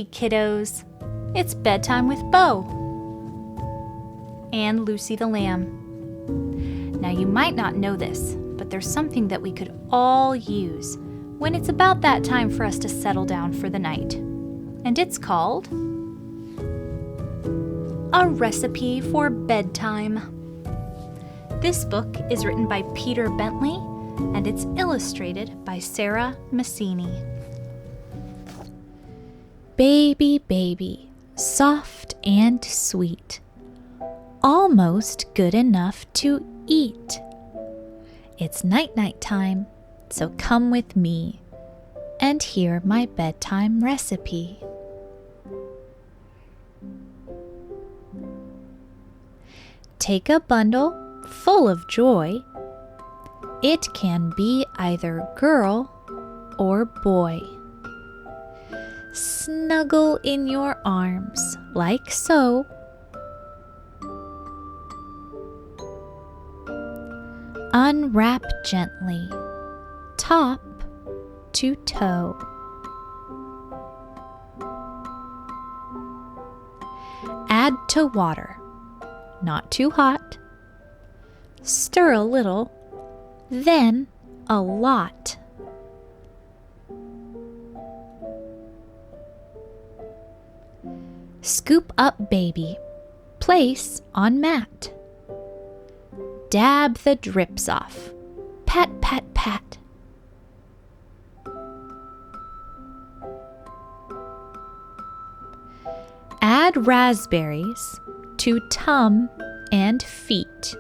Hey kiddos, it's bedtime with Bo and Lucy the lamb. Now you might not know this, but there's something that we could all use when it's about that time for us to settle down for the night. And it's called A Recipe for Bedtime. This book is written by Peter Bentley and it's illustrated by Sarah Massini. Baby, baby, soft and sweet, almost good enough to eat. It's night-night time, so come with me and hear my bedtime recipe. Take a bundle full of joy. It can be either girl or boy. Snuggle in your arms like so. Unwrap gently, top to toe. Add to water, not too hot. Stir a little, then a lot. Scoop up baby, place on mat. Dab the drips off, pat, pat, pat. Add raspberries to tum and feet.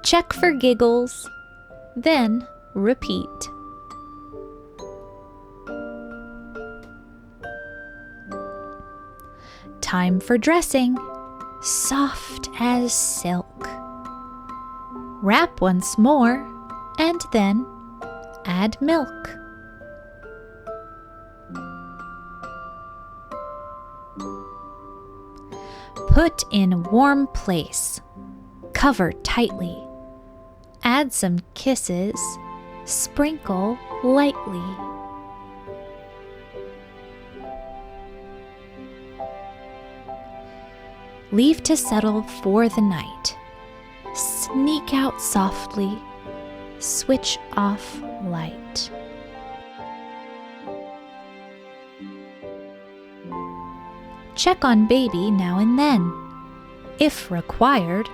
Check for giggles, then repeat. Time for dressing, soft as silk. Wrap once more, and then add milk. Put in warm place, cover tightly. Add some kisses, sprinkle lightly. Leave to settle for the night. Sneak out softly, switch off light. Check on baby now and then. If required,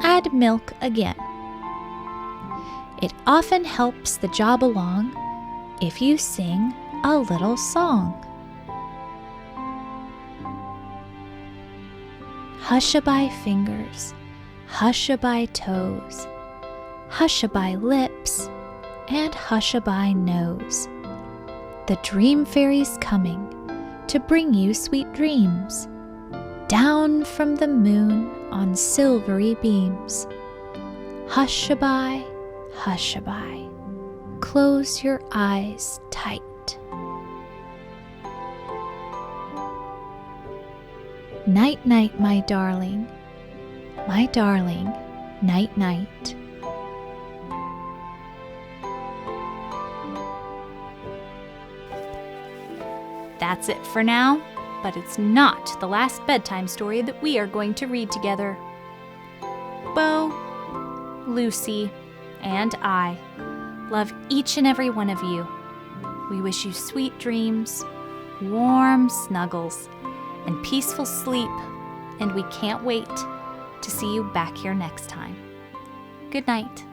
add milk again. It often helps the job along if you sing a little song. Hush-a-bye fingers, hush-a-bye toes, hush-a-bye lips, and hush-a-bye nose. The dream fairy's coming to bring you sweet dreams, down from the moon on silvery beams. Hush-a-bye, hush-a-bye, close your eyes tight. Night-night, my darling, night-night. That's it for now, but it's not the last bedtime story that we are going to read together. Bo, Lucy, and I love each and every one of you. We wish you sweet dreams, warm snuggles, and peaceful sleep, and we can't wait to see you back here next time. Good night.